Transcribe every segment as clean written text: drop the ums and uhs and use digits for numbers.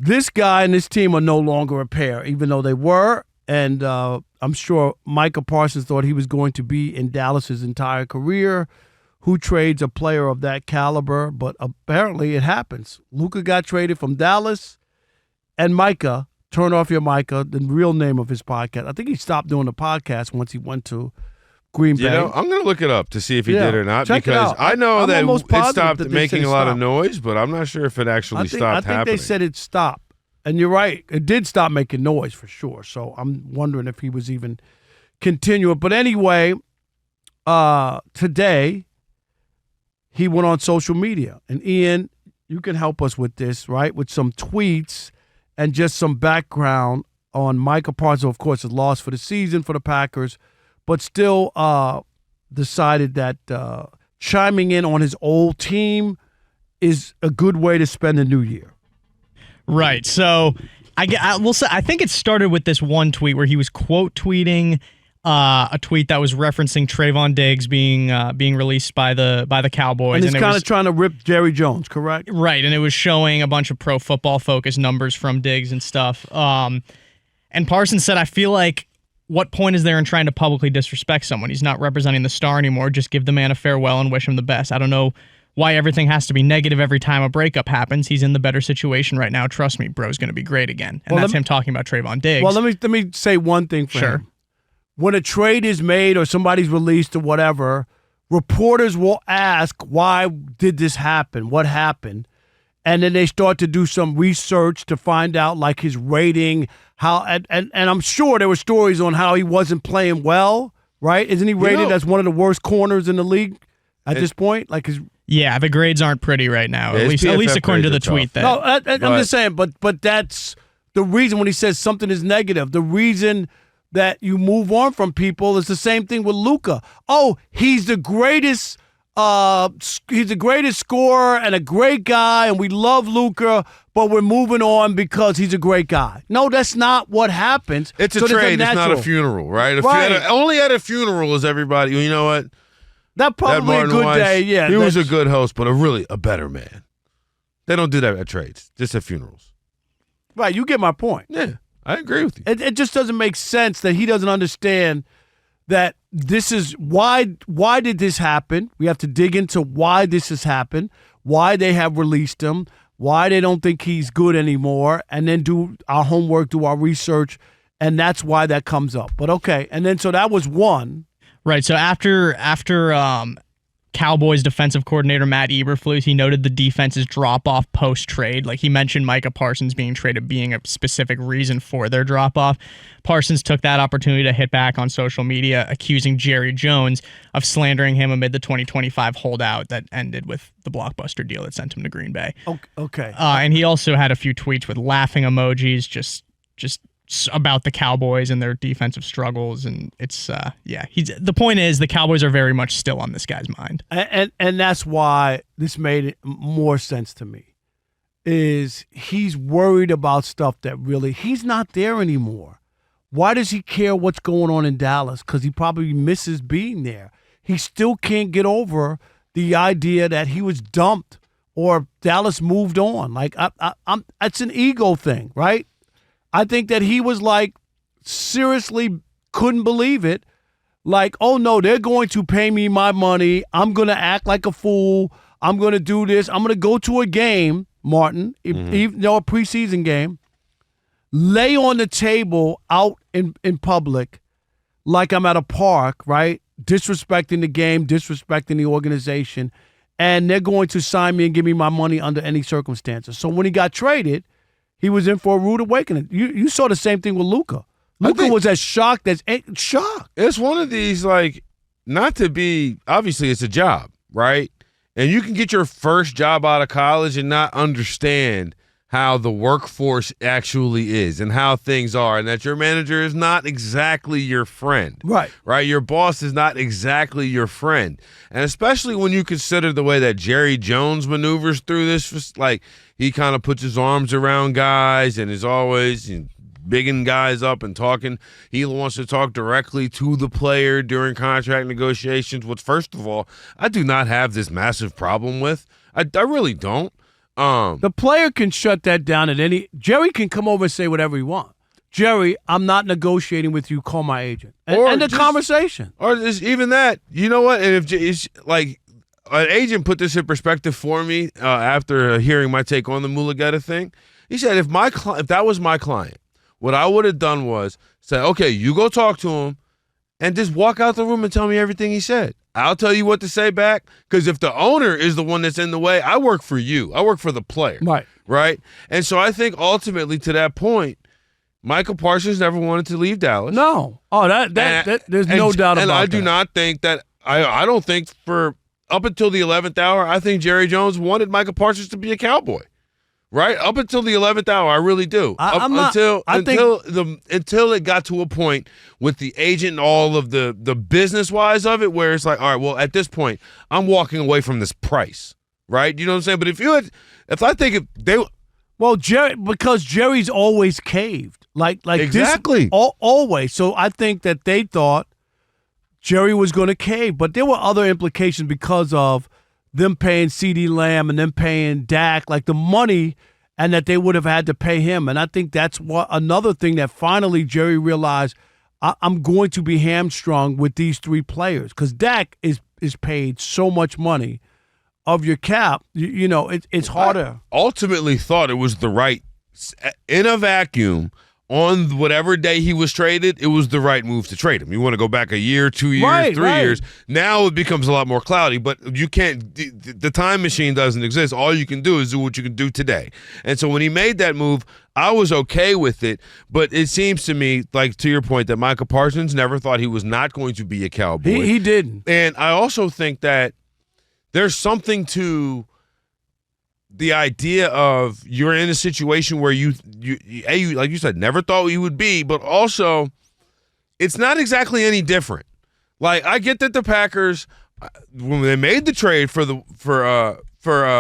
this guy and this team are no longer a pair, even though they were. And I'm sure Micah Parsons thought he was going to be in Dallas his entire career. Who trades a player of that caliber? But apparently it happens. Luka got traded from Dallas, and Micah, turn off your Micah, the real name of his podcast. I think he stopped doing the podcast once he went to Green Bay. I'm going to look it up to see if he did or not, Check because I know that it stopped making a lot of noise, noise, but I'm not sure if it actually stopped happening. I think they said it stopped. And you're right. It did stop making noise for sure. So I'm wondering if he was even continuing. But anyway, today he went on social media. And Ian, you can help us with this, right? With some tweets and just some background on Micah Parsons. Of course, his loss for the season for the Packers, but still decided that chiming in on his old team is a good way to spend the new year. Right. So I will say I think it started with this one tweet where he was quote tweeting a tweet that was referencing Trayvon Diggs being released by the Cowboys. And he's kind of trying to rip Jerry Jones, correct? Right. And it was showing a bunch of Pro Football Focus numbers from Diggs and stuff. And Parsons said, I feel like what point is there in trying to publicly disrespect someone? He's not representing the star anymore. Just give the man a farewell and wish him the best. I don't know why everything has to be negative every time a breakup happens. He's in the better situation right now. Trust me, bro's going to be great again. And that's him talking about Trayvon Diggs. Well, let me say one thing for him. When a trade is made or somebody's released or whatever, reporters will ask, why did this happen? What happened? And then they start to do some research to find out, like, his rating, how, and I'm sure there were stories on how he wasn't playing well, right? Isn't he rated as one of the worst corners in the league at this point? Like his. Yeah, the grades aren't pretty right now. At least according to the tweet. No, I'm just saying, but that's the reason when he says something is negative. The reason that you move on from people is the same thing with Luka. Oh, he's the greatest. He's the greatest scorer and a great guy, and we love Luka, but we're moving on because he's a great guy. No, that's not what happens. It's a trade. It's not a funeral, right? Only at a funeral is everybody. You know what? That probably a good Weiss, day, yeah. He was a good host, but a better man. They don't do that at trades, just at funerals. Right, you get my point. Yeah, I agree with you. It just doesn't make sense that he doesn't understand that this is why did this happen? We have to dig into why this has happened, why they have released him, why they don't think he's good anymore, and then do our homework, do our research, and that's why that comes up. But okay, and then so that was one. Right. So after Cowboys defensive coordinator Matt Eberflus, he noted the defense's drop-off post-trade. Like, he mentioned Micah Parsons being traded being a specific reason for their drop-off. Parsons took that opportunity to hit back on social media, accusing Jerry Jones of slandering him amid the 2025 holdout that ended with the blockbuster deal that sent him to Green Bay. Okay. And he also had a few tweets with laughing emojis, just about the Cowboys and their defensive struggles, and it's the point is the Cowboys are very much still on this guy's mind, and that's why this made more sense to me. Is he's worried about stuff that really he's not there anymore. Why does he care what's going on in Dallas? Because he probably misses being there. He still can't get over the idea that he was dumped or Dallas moved on. Like it's an ego thing, right? I think that he was like, seriously couldn't believe it. Like, oh no, they're going to pay me my money. I'm going to act like a fool. I'm going to do this. I'm going to go to a game, Martin, even a preseason game, lay on the table out in public like I'm at a park, right? Disrespecting the game, disrespecting the organization. And they're going to sign me and give me my money under any circumstances. So when he got traded, he was in for a rude awakening. You saw the same thing with Luka. Luka was as shocked as shocked. It's one of these, like, not to be, obviously it's a job, right? And you can get your first job out of college and not understand how the workforce actually is and how things are, and that your manager is not exactly your friend. Right. Right? Your boss is not exactly your friend. And especially when you consider the way that Jerry Jones maneuvers through this, like, he kind of puts his arms around guys and is always bigging guys up and talking. He wants to talk directly to the player during contract negotiations, which, first of all, I do not have this massive problem with. I really don't. The player can shut that down at any. Jerry can come over and say whatever he wants. Jerry, I'm not negotiating with you. Call my agent. And the conversation. Or just even that. You know what? And if it's like an agent put this in perspective for me after hearing my take on the Mulugeta thing. He said, if that was my client, what I would have done was say, okay, you go talk to him and just walk out the room and tell me everything he said. I'll tell you what to say back, because if the owner is the one that's in the way, I work for you. I work for the player. Right? And so I think ultimately to that point, Micah Parsons never wanted to leave Dallas. No. Oh, there's no doubt about that. And I do not think that I don't think for up until the 11th hour, I think Jerry Jones wanted Micah Parsons to be a Cowboy. Right? Up until the 11th hour, I really do. Until it got to a point with the agent and all of the business-wise of it where it's like, all right, well, at this point, I'm walking away from this price. Right? You know what I'm saying? But because Jerry's always caved. Like exactly. This, always. So I think that they thought Jerry was going to cave. But there were other implications because of them paying CeeDee Lamb and them paying Dak, like the money, and that they would have had to pay him. And I think that's another thing that finally Jerry realized, I'm going to be hamstrung with these three players, because Dak is paid so much money of your cap. It's harder. I ultimately thought it was the right, in a vacuum, on whatever day he was traded, it was the right move to trade him. You want to go back a year, 2 years, 3 years. Now it becomes a lot more cloudy, but you can't, the time machine doesn't exist. All you can do is do what you can do today. And so when he made that move, I was okay with it, but it seems to me, like to your point, that Micah Parsons never thought he was not going to be a Cowboy. He didn't. And I also think that there's something to the idea of you're in a situation where you like you said, never thought you would be, but also it's not exactly any different. Like, I get that the Packers, when they made the trade for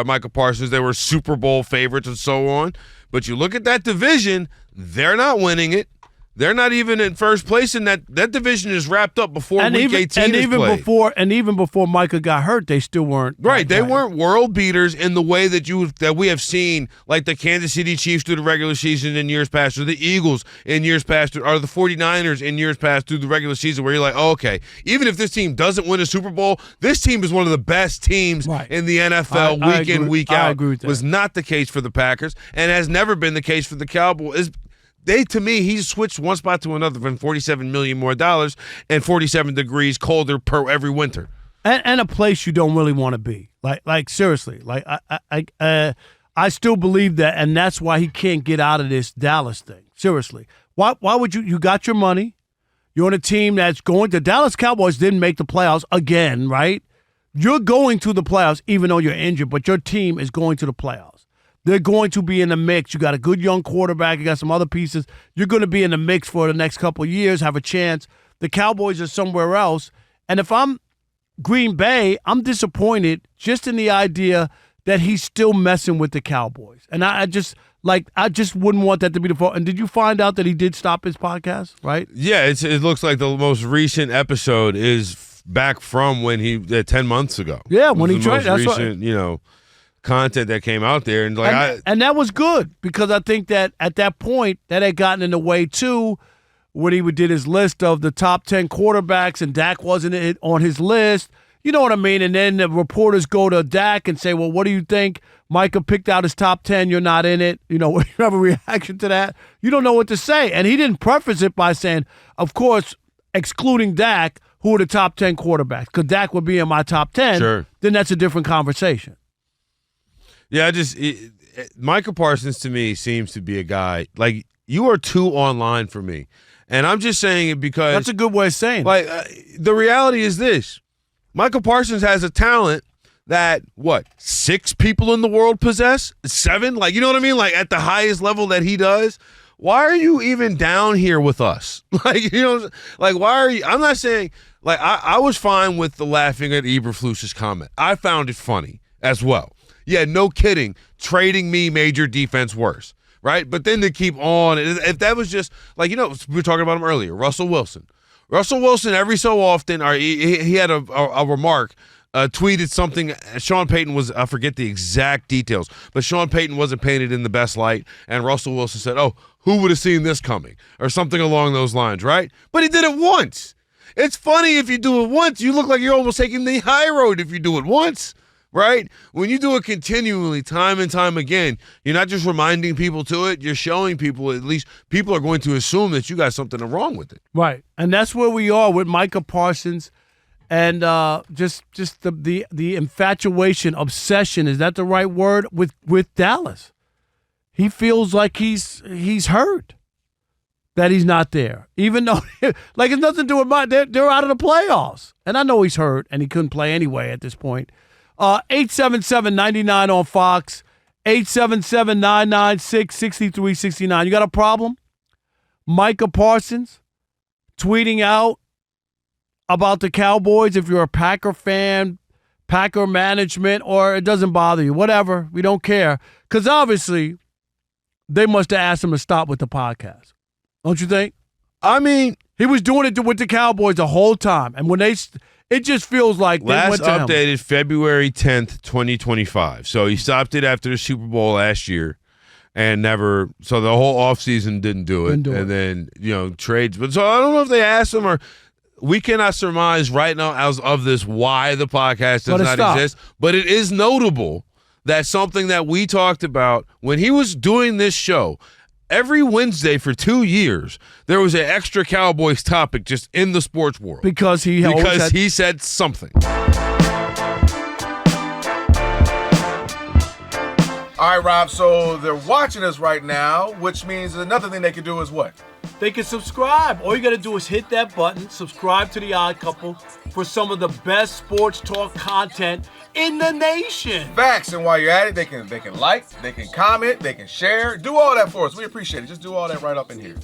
Micah Parsons, they were Super Bowl favorites and so on. But you look at that division, they're not winning it. They're not even in first place, and that division is wrapped up before Week 18 is played. Even before Micah got hurt, they still weren't. Right, they weren't world beaters in the way that we have seen, like the Kansas City Chiefs through the regular season in years past, or the Eagles in years past, or the 49ers in years past through the regular season, where you're like, oh, okay, even if this team doesn't win a Super Bowl, this team is one of the best teams in the NFL week in, week out. I agree with that. Was not the case for the Packers, and has never been the case for the Cowboys. To me, he's switched one spot to another from $47 million more and 47 degrees colder per every winter, and a place you don't really want to be. Like seriously, like I still believe that, and that's why he can't get out of this Dallas thing. Seriously, why would you got your money? You're on a team that's going. The Dallas Cowboys didn't make the playoffs again, right? You're going to the playoffs even though you're injured, but your team is going to the playoffs. They're going to be in the mix. You got a good young quarterback. You got some other pieces. You're going to be in the mix for the next couple of years, have a chance. The Cowboys are somewhere else. And if I'm Green Bay, I'm disappointed just in the idea that he's still messing with the Cowboys. And I just wouldn't want that to be the fault. And did you find out that he did stop his podcast, right? Yeah, it looks like the most recent episode is back from when 10 months ago. Yeah, when he tried. That's recent, content that came out there, and that was good, because I think that at that point that had gotten in the way too, when he did his list of the top 10 quarterbacks and Dak wasn't on his list. You know what I mean? And then the reporters go to Dak and say, well, what do you think? Micah picked out his top 10. You're not in it. You have a reaction to that. You don't know what to say. And he didn't preface it by saying, of course, excluding Dak, who are the top 10 quarterbacks? Because Dak would be in my top 10. Sure. Then that's a different conversation. Yeah, Micah Parsons to me seems to be a guy, like, you are too online for me. And I'm just saying it because that's a good way of saying it. Like, the reality is this. Micah Parsons has a talent that, 6 people in the world possess? 7? Like, you know what I mean? Like, at the highest level that he does. Why are you even down here with us? Like, why are you? I'm not saying, like, I was fine with the laughing at Eberflus's comment. I found it funny as well. Yeah, no kidding. Trading me made your defense worse, right? But then to keep on, if that was just, like, we were talking about him earlier, Russell Wilson. Russell Wilson, every so often, he had a remark tweeted something. Sean Payton was, I forget the exact details, but Sean Payton wasn't painted in the best light, and Russell Wilson said, oh, who would have seen this coming? Or something along those lines, right? But he did it once. It's funny if you do it once. You look like you're almost taking the high road if you do it once, right? When you do it continually, time and time again, you're not just reminding people to it, you're showing people, at least people are going to assume that you got something wrong with it. Right. And that's where we are with Micah Parsons. And just the infatuation, obsession, is that the right word, with Dallas? He feels like he's hurt that he's not there, even though like it's nothing to do with they're out of the playoffs, and I know he's hurt and he couldn't play anyway at this point. 877-99 on Fox, 877-996-6369. You got a problem? Micah Parsons tweeting out about the Cowboys, if you're a Packer fan, Packer management, or it doesn't bother you, whatever, we don't care. Because obviously, they must have asked him to stop with the podcast. Don't you think? I mean, he was doing it with the Cowboys the whole time. And when it just feels like they last went to updated him. February 10th, 2025. So he stopped it after the Super Bowl last year. And never, so the whole offseason didn't do it. Then, trades. But so I don't know if they asked him, or we cannot surmise right now as of this why the podcast does not exist. But it is notable that something that we talked about when he was doing this show, every Wednesday for 2 years, there was an extra Cowboys topic just in the sports world. Because he said something. All right, Rob, so they're watching us right now, which means another thing they can do is what? They can subscribe. All you got to do is hit that button, subscribe to The Odd Couple for some of the best sports talk content in the nation. Facts, and while you're at it, they can like, they can comment, they can share. Do all that for us. We appreciate it. Just do all that right up in here.